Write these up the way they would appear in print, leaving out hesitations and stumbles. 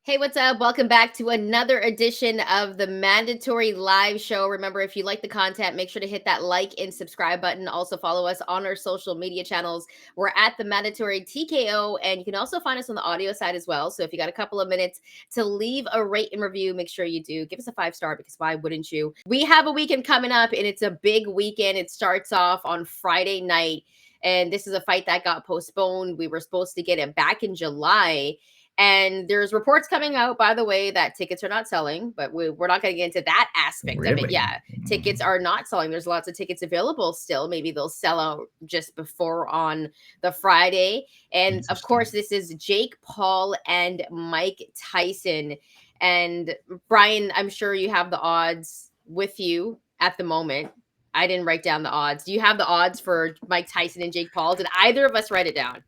Hey, what's up? Welcome back to another edition of the Mandatory Live Show. Remember, if you like the content, make sure to hit that like and subscribe button. Also, follow us on our social media channels. We're at the Mandatory TKO, and you can also find us on the audio side as well. So, if you got a couple of minutes to leave a rate and review, make sure you do. Give us a 5-star because why wouldn't you? We have a weekend coming up, and it's a big weekend. It starts off on Friday night, and this is a fight that got postponed. We were supposed to get it back in July, and there's reports coming out, by the way, that tickets are not selling, but we're not going to get into that aspect of it. Really? Yeah, tickets are not selling. There's lots of tickets available still. Maybe they'll sell out just before on the Friday. And of Interesting. course, this is Jake Paul and Mike Tyson. And Bryan, I'm sure you have the odds with you at the moment. I didn't write down the odds. Do you have the odds for Mike Tyson and Jake Paul? Did either of us write it down?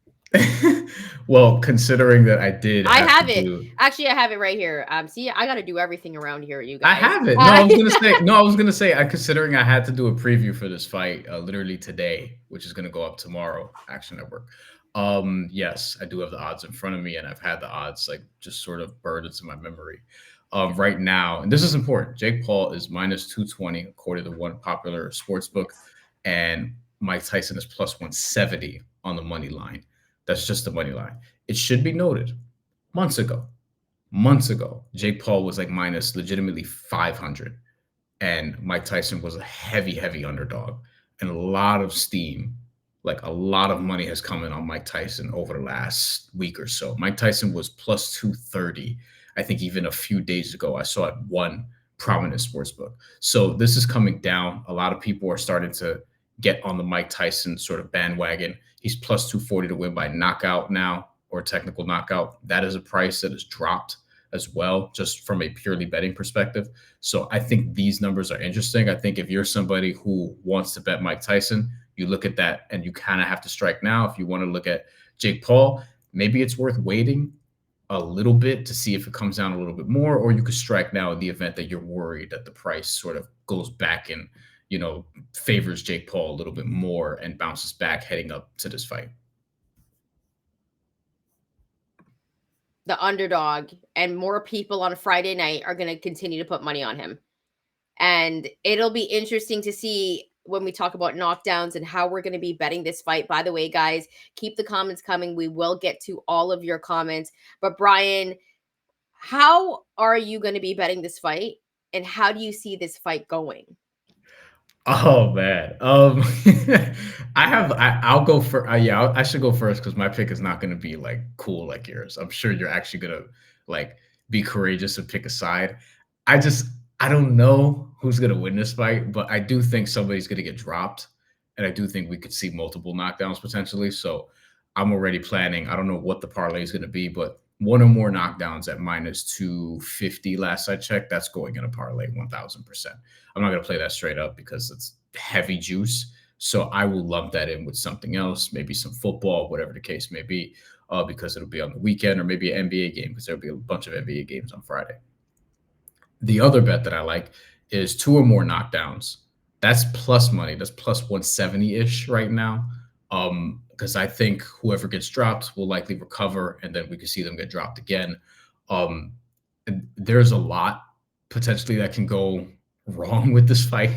Well, considering that I did I have to have it. do Actually, I have it right here. See, I got to do everything around here, you I guys. have it. No, I was gonna say no, I was gonna say considering I had to do a preview for this fight literally today, which is gonna go up tomorrow, Action Network. Yes, I do have the odds in front of me, and I've had the odds like just sort of burned into my memory. Right now, and this is important. Jake Paul is minus 220 according to one popular sports book, and Mike Tyson is plus 170 on the money line. That's just the money line. It should be noted months ago months ago, Jake Paul was like minus legitimately 500, and Mike Tyson was a heavy, heavy underdog, and a lot of steam, like a lot of money has come in on Mike Tyson over the last week or so. Mike Tyson was plus 230. I think even a few days ago, I saw it one prominent sports book. So this is coming down. A lot of people are starting to get on the Mike Tyson sort of bandwagon. He's plus 240 to win by knockout now or technical knockout. That is a price that has dropped as well, just from a purely betting perspective. So I think these numbers are interesting. I think if you're somebody who wants to bet Mike Tyson, you look at that and you kind of have to strike now. If you want to look at Jake Paul, maybe it's worth waiting a little bit to see if it comes down a little bit more, or you could strike now in the event that you're worried that the price sort of goes back and, favors Jake Paul a little bit more and bounces back heading up to this fight. The underdog, and more people on Friday night are going to continue to put money on him. And it'll be interesting to see when we talk about knockdowns and how we're going to be betting this fight. By the way, guys, keep the comments coming. We will get to all of your comments. But Bryan, how are you going to be betting this fight? And how do you see this fight going? Oh man, I'll go for yeah. I should go first because my pick is not going to be like cool like yours. I'm sure you're actually gonna like be courageous and pick a side. I just I don't know who's gonna win this fight, but I do think somebody's gonna get dropped, and I do think we could see multiple knockdowns potentially. So I'm already planning. I don't know what the parlay is gonna be, but one or more knockdowns at minus 250 last I checked, that's going in a parlay 1000%. I'm not going to play that straight up because it's heavy juice. So I will lump that in with something else, maybe some football, whatever the case may be, because it'll be on the weekend, or maybe an NBA game because there'll be a bunch of NBA games on Friday. The other bet that I like is two or more knockdowns. That's plus money. That's plus 170 ish right now. Because I think whoever gets dropped will likely recover, and then we could see them get dropped again. Um, and there's a lot potentially that can go wrong with this fight.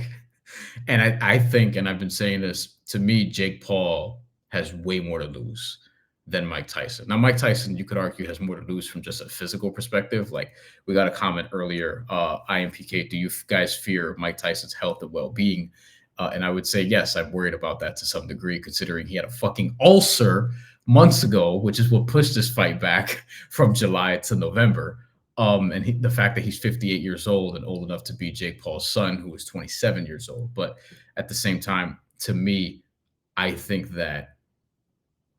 And I think, and I've been saying this, to me, Jake Paul has way more to lose than Mike Tyson. Now, Mike Tyson, you could argue, has more to lose from just a physical perspective. Like we got a comment earlier, IMPK, do you guys fear Mike Tyson's health and well-being? And I would say, yes, I'm worried about that to some degree, considering he had a fucking ulcer months ago, which is what pushed this fight back from July to November. And the fact that he's 58 years old and old enough to be Jake Paul's son, who was 27 years old. But at the same time, to me, I think that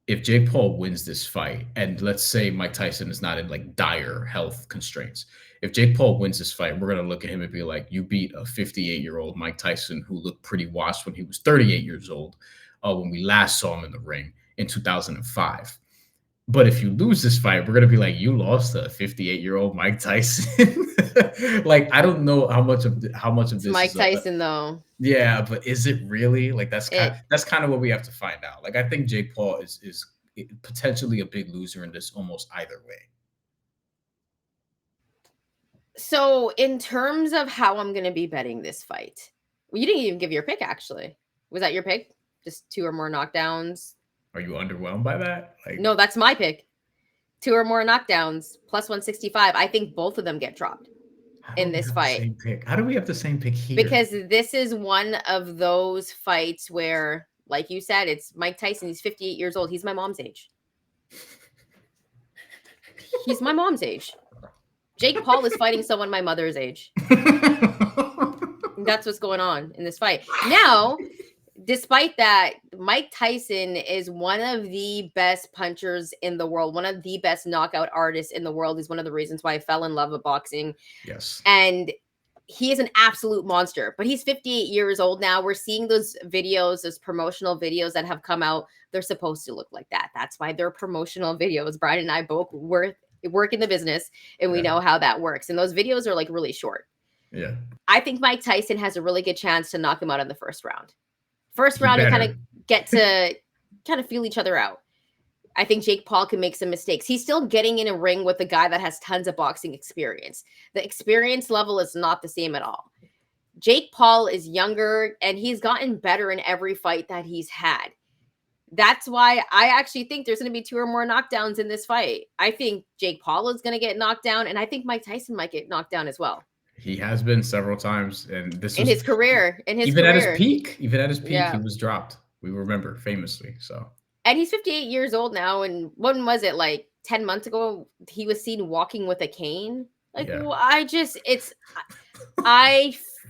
if Jake Paul wins this fight, and let's say Mike Tyson is not in like dire health constraints, if Jake Paul wins this fight, we're gonna look at him and be like, you beat a 58-year-old Mike Tyson who looked pretty washed when he was 38 years old, when we last saw him in the ring in 2005. But if you lose this fight, we're gonna be like, you lost a 58-year-old Mike Tyson. Like, I don't know how much of It's this Mike is a Tyson, though. yeah, but is it really? Like It that's kind of what we have to find out. Like I think Jake Paul is potentially a big loser in this almost either way. So, in terms of how I'm going to be betting this fight, well, you didn't even give your pick, actually. Was that your pick? Just two or more knockdowns? Are you underwhelmed by that? No, that's my pick. Two or more knockdowns, plus 165. I think both of them get dropped how do in we this have the fight same pick? How do we have the same pick here? because this is one of those fights where, like you said, it's Mike Tyson. He's 58 years old. He's my mom's age. He's my mom's age. Jake Paul is fighting someone my mother's age. That's what's going on in this fight. Now, despite that, Mike Tyson is one of the best punchers in the world, one of the best knockout artists in the world. He's one of the reasons why I fell in love with boxing. Yes. And he is an absolute monster, but he's 58 years old now. We're seeing those videos, those promotional videos that have come out. They're supposed to look like that. That's why they're promotional videos. Bryan and I both work in the business, and we know how that works. And those videos are like really short. Yeah. I think Mike Tyson has a really good chance to knock him out in the first round. First round, you kind of get to kind of feel each other out. I think Jake Paul can make some mistakes. He's still getting in a ring with a guy that has tons of boxing experience. The experience level is not the same at all. Jake Paul is younger and he's gotten better in every fight that he's had. That's why I actually think there's going to be two or more knockdowns in this fight. I think Jake Paul is going to get knocked down, and I think Mike Tyson might get knocked down as well. He has been several times, and this in was his career. Even at his peak, he Yeah. was dropped. We remember famously. So, And he's 58 years old now. And when was it? Like 10 months ago, he was seen walking with a cane. Like, yeah. well, I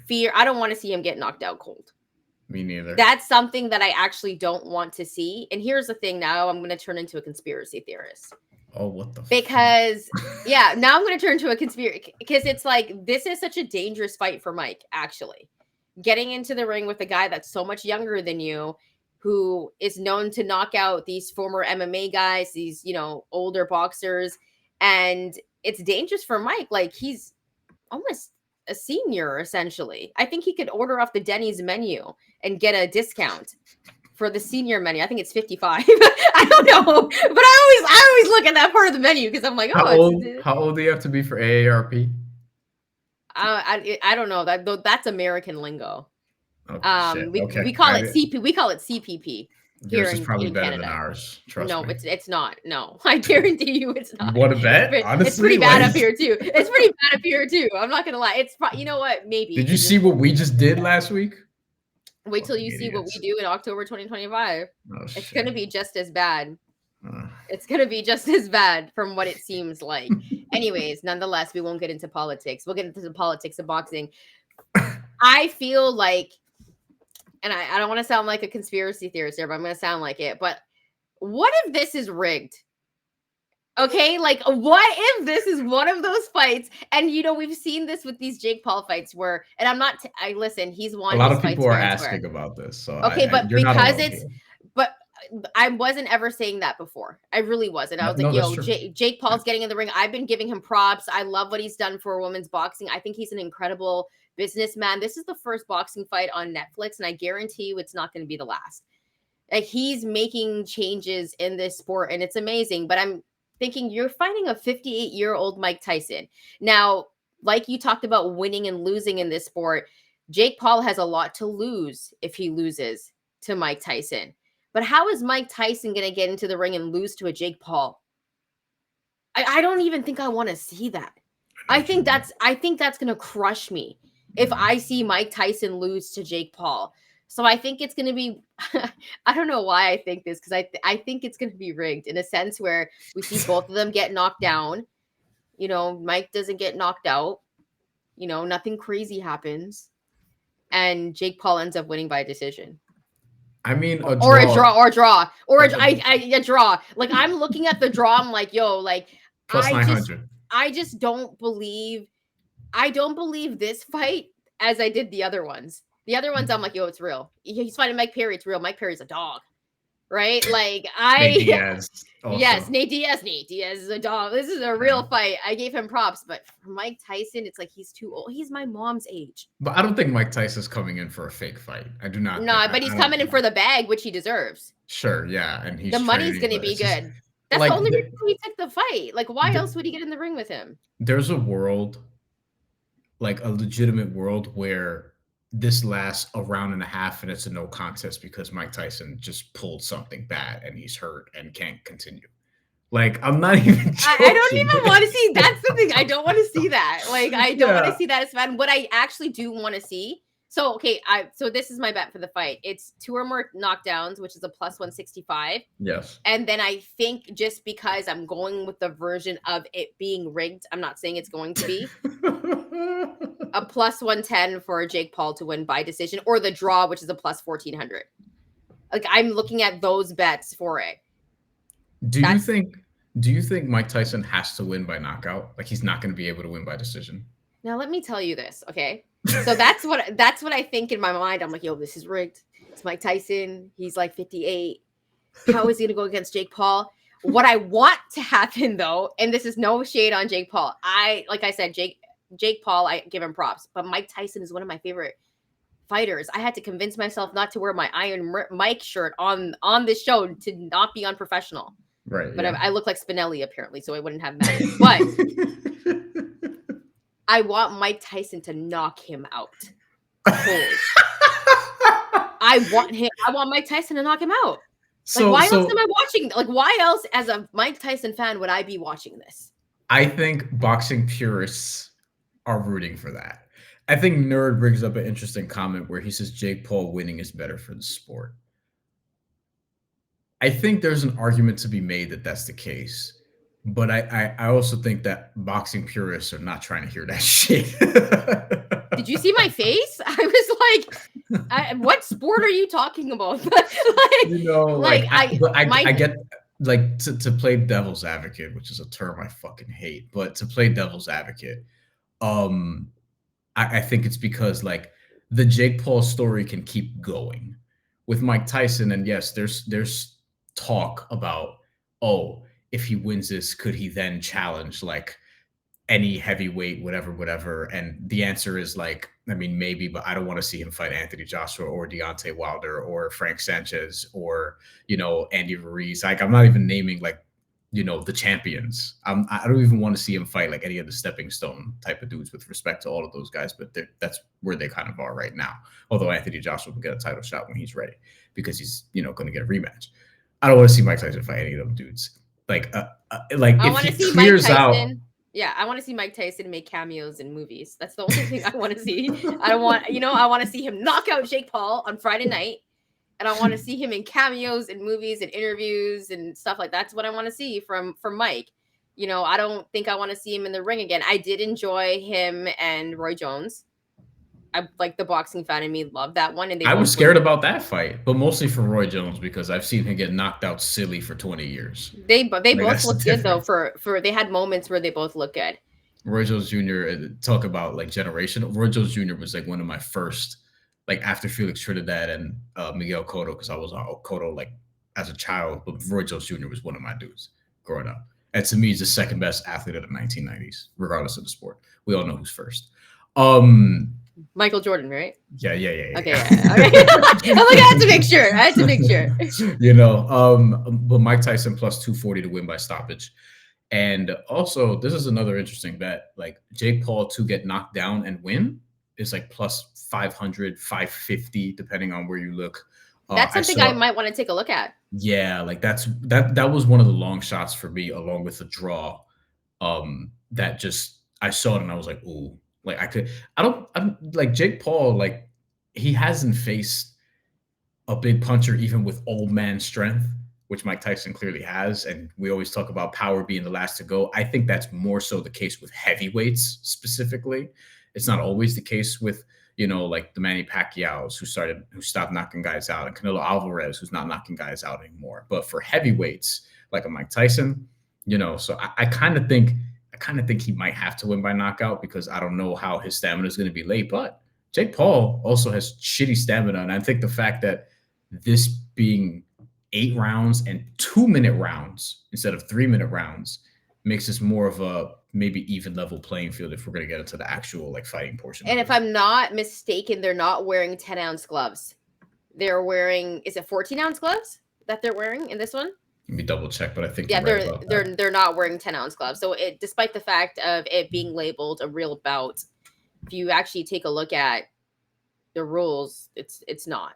fear, I don't want to see him get knocked out cold. Me neither. That's something that I actually don't want to see. And here's the thing, now I'm going to turn into a conspiracy theorist. Oh, what the Because yeah, now I'm going to turn to a conspiracy, because it's like, this is such a dangerous fight for Mike, actually. Getting into the ring with a guy that's so much younger than you, who is known to knock out these former MMA guys, these, older boxers. And it's dangerous for Mike. Like, he's almost a senior, essentially. I think he could order off the Denny's menu and get a discount for the senior menu. I think it's 55. I don't know, but I always look at that part of the menu because I'm like, oh, how old do you have to be for AARP? I don't know, that's American lingo. Oh, we call it CP. We call it CPP. Yours is probably better Canada. Than ours. Trust me. No, it's not. No, I guarantee you, it's not. You want to bet? Honestly, it's pretty bad up here too. It's pretty bad up here too. I'm not gonna lie. It's you know what? Maybe. Did you see what we just did last week? Wait till you see what we do in October 2025. It's gonna be just as bad. It's gonna be just as bad from what it seems like. Anyways, nonetheless, we won't get into politics. We'll get into the politics of boxing. I feel like, and I don't want to sound like a conspiracy theorist here, but I'm going to sound like it. But what if this is rigged? Okay, like, what if this is one of those fights? And we've seen this with these Jake Paul fights where, and I'm not, I listen, he's won. A lot of people are asking about this. So okay, but because but I wasn't ever saying that before. I really wasn't. I was like, Jake Paul's getting in the ring. I've been giving him props. I love what he's done for women's boxing. I think he's an incredible businessman. This is the first boxing fight on Netflix, and I guarantee you it's not going to be the last. Like, he's making changes in this sport, and it's amazing. But I'm thinking, you're fighting a 58-year-old Mike Tyson. Now, like you talked about winning and losing in this sport, Jake Paul has a lot to lose if he loses to Mike Tyson. But how is Mike Tyson going to get into the ring and lose to a Jake Paul? I don't even think I want to see that. I think that's going to crush me if I see Mike Tyson lose to Jake Paul. So I think it's going to be, I don't know why I think this, because I think it's going to be rigged in a sense where we see both of them get knocked down. Mike doesn't get knocked out. Nothing crazy happens. And Jake Paul ends up winning by decision. I mean, a draw. Like, I'm looking at the draw. I'm like, yo, like, plus 900. I just don't believe this fight as I did the other ones. The other ones, I'm like, yo, it's real. He's fighting Mike Perry. It's real. Mike Perry's a dog, right? Like, Nate Diaz also. Yes, Nate Diaz is a dog. This is a real fight. I gave him props, but for Mike Tyson, it's like he's too old. He's my mom's age. But I don't think Mike Tyson's coming in for a fake fight. I do not. No, but he's coming in for the bag, which he deserves. Sure, yeah, and the money's going to be good. That's like, the only reason he took the fight. Like, why else would he get in the ring with him? There's a world like a legitimate world where this lasts a round and a half and it's a no contest because Mike Tyson just pulled something bad and he's hurt and can't continue. Like, I'm not even I don't joking. even want to see. That's the thing. I don't want to see that. Like, I don't want to Yeah. see that as fan. What I actually do want to see. So, okay, so this is my bet for the fight. It's 2 or more knockdowns, which is a plus 165. Yes. And then I think just because I'm going with the version of it being rigged, I'm not saying it's going to be a plus 110 for Jake Paul to win by decision, or the draw, which is a plus 1400. Like, I'm looking at those bets for it. Do you That's think do you think Mike Tyson has to win by knockout? Like he's not going to be able to win by decision? Now let me tell you this, okay? So that's what I think in my mind. I'm like, yo, this is rigged. It's Mike Tyson. He's like 58. How is he gonna go against Jake Paul? What I want to happen though, and this is no shade on Jake Paul. Like I said, Jake Paul, I give him props, but Mike Tyson is one of my favorite fighters. I had to convince myself not to wear my Iron Mike shirt on this show to not be unprofessional. Right. But Yeah. I look like Spinelli apparently, so I wouldn't have mattered. But I want Mike Tyson to knock him out cold. I want Mike Tyson to knock him out. Like, why else am I watching? Like, why else, as a Mike Tyson fan, would I be watching this? I think boxing purists are rooting for that. I think Nerd brings up an interesting comment where he says Jake Paul winning is better for the sport. I think there's an argument to be made that that's the case. But I also think that boxing purists are not trying to hear that shit. Did you see my face? I was like, what sport are you talking about? I get like to play devil's advocate, which is a term I fucking hate, but to play devil's advocate, I think it's because like the Jake Paul story can keep going with Mike Tyson, and yes, there's talk about, oh, if he wins this, could he then challenge like any heavyweight, whatever? And the answer is like, I mean, maybe, but I don't want to see him fight Anthony Joshua or Deontay Wilder or Frank Sanchez or, Andy Ruiz. Like, I'm not even naming like, the champions. I don't even want to see him fight like any of the stepping stone type of dudes with respect to all of those guys, but that's where they kind of are right now. Although Anthony Joshua will get a title shot when he's ready because he's, going to get a rematch. I don't want to see Mike Tyson fight any of them dudes. Like I if want to he see clears Mike Tyson. out. Yeah, I want to see Mike Tyson make cameos in movies. That's the only thing I want to see. I want to see him knock out Jake Paul on Friday night. And I want to see him in cameos in movies and interviews and stuff like that. That's what I want to see from Mike. I don't think I want to see him in the ring again. I did enjoy him and Roy Jones. I like the boxing fan in me loved that one. And I was scared about that fight, but mostly for Roy Jones because I've seen him get knocked out silly for 20 years. They both look good though. For they had moments where they both look good. Roy Jones Jr. Talk about like generational. Roy Jones Jr. was like one of my first, like after Felix Trinidad and Miguel Cotto, because I was on Cotto like as a child, but Roy Jones Jr. was one of my dudes growing up. And to me, he's the second best athlete of the 1990s, regardless of the sport. We all know who's first. Michael Jordan, right? Yeah. Okay. Yeah. Okay. I had to make sure. But Mike Tyson plus 240 to win by stoppage. And also, this is another interesting bet. Like Jake Paul to get knocked down and win is like plus 500, 550, depending on where you look. That's something I might want to take a look at. Yeah, like that was one of the long shots for me, along with the draw. That just I saw it and I was like, ooh. Like I'm like Jake Paul, like he hasn't faced a big puncher even with old man strength, which Mike Tyson clearly has. And we always talk about power being the last to go. I think that's more so the case with heavyweights specifically. It's not always the case with, like the Manny Pacquiao's who stopped knocking guys out, and Canelo Alvarez, who's not knocking guys out anymore. But for heavyweights, like a Mike Tyson, so I kind of think he might have to win by knockout because I don't know how his stamina is going to be late. But Jake Paul also has shitty stamina. And I think the fact that this being 8 rounds and 2-minute rounds instead of 3-minute rounds makes this more of a maybe even level playing field if we're going to get into the actual like fighting portion. And if I'm not mistaken, they're not wearing 10-ounce gloves. They're wearing, is it 14-ounce gloves that they're wearing in this one? Let me double check, but I think they're not wearing 10-ounce gloves. So despite the fact of it being labeled a real bout, if you actually take a look at the rules, it's not,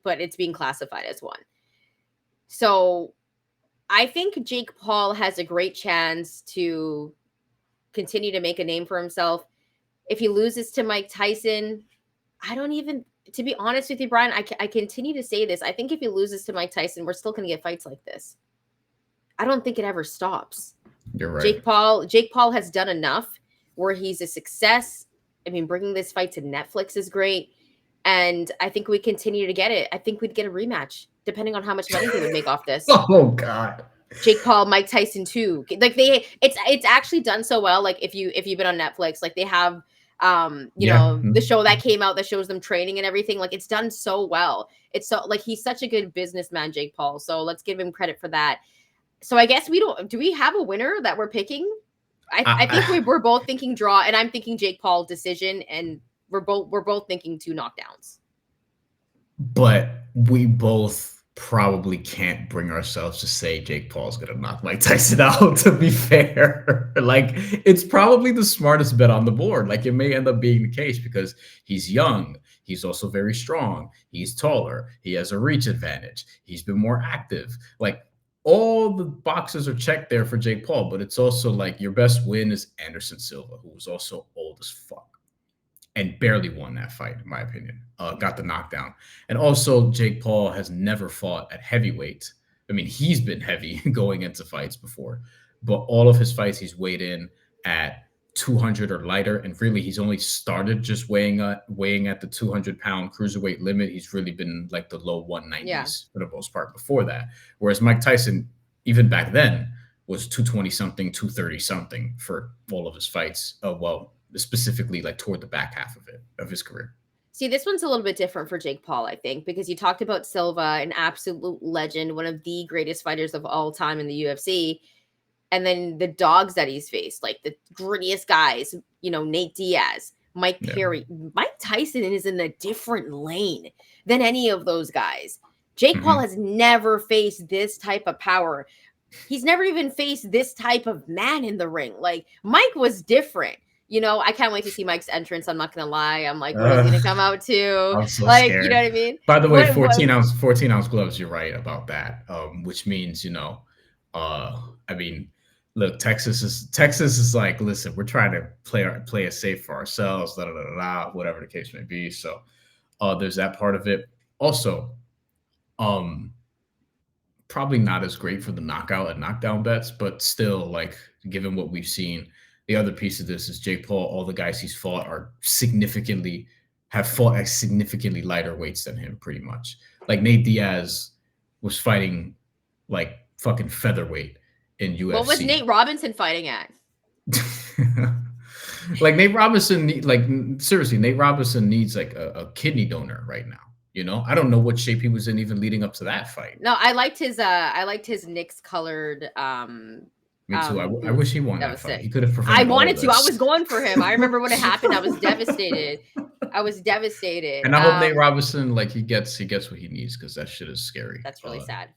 but it's being classified as one. So I think Jake Paul has a great chance to continue to make a name for himself. If he loses to Mike Tyson, I don't even, to be honest with you, Bryan, I continue to say this. I think if he loses to Mike Tyson, we're still going to get fights like this. I don't think it ever stops. You're right. Jake Paul has done enough where he's a success. I mean, bringing this fight to Netflix is great. And I think we continue to get it. I think we'd get a rematch, depending on how much money they would make off this. Oh God. Jake Paul, Mike Tyson too. Like it's actually done so well. Like if you've been on Netflix, like they have the show that came out that shows them training and everything. Like it's done so well. It's so like he's such a good businessman, Jake Paul. So let's give him credit for that. So I guess do we have a winner that we're picking? I think we're both thinking draw, and I'm thinking Jake Paul decision, and we're both thinking 2 knockdowns. But we both probably can't bring ourselves to say Jake Paul's gonna knock Mike Tyson out, to be fair. Like, it's probably the smartest bet on the board. Like, it may end up being the case because he's young, he's also very strong, he's taller, he has a reach advantage, he's been more active. Like, all the boxes are checked there for Jake Paul, but it's also like your best win is Anderson Silva, who was also old as fuck and barely won that fight, in my opinion. Got the knockdown. And also, Jake Paul has never fought at heavyweight. I mean, he's been heavy going into fights before, but all of his fights, he's weighed in at 200 or lighter. And really, he's only started just weighing at the 200-pound cruiserweight limit. He's really been like the low 190s for the most part before that. Whereas Mike Tyson, even back then, was 220-something, 230-something for all of his fights. Specifically like toward the back half of his career. See, this one's a little bit different for Jake Paul, I think, because you talked about Silva, an absolute legend, one of the greatest fighters of all time in the UFC. And then the dogs that he's faced, like the grittiest guys, Nate Diaz, Mike Perry. Mike Tyson is in a different lane than any of those guys. Jake Paul has never faced this type of power. He's never even faced this type of man in the ring. Like, Mike was different. I can't wait to see Mike's entrance. I'm not gonna lie. I'm like, what is he gonna come out to? I'm so like, scared. You know what I mean? By the way, 14-ounce gloves. You're right about that. Which means, I mean, look, Texas is like, listen, we're trying to play it safe for ourselves, whatever the case may be. So, there's that part of it. Also, probably not as great for the knockout and knockdown bets, but still, like, given what we've seen. The other piece of this is Jake Paul, all the guys he's fought have fought at significantly lighter weights than him, pretty much. Like, Nate Diaz was fighting like fucking featherweight in UFC. What was Nate Robinson fighting at? Like, Nate Robinson, seriously, Nate Robinson needs like a kidney donor right now. I don't know what shape he was in even leading up to that fight. No, I liked his Knicks colored Me too. I wish he won that fight. He could have prevented. I wanted to. I was going for him. I remember when it happened. I was devastated. And I hope Nate Robinson, like, he gets what he needs, because that shit is scary. That's really sad.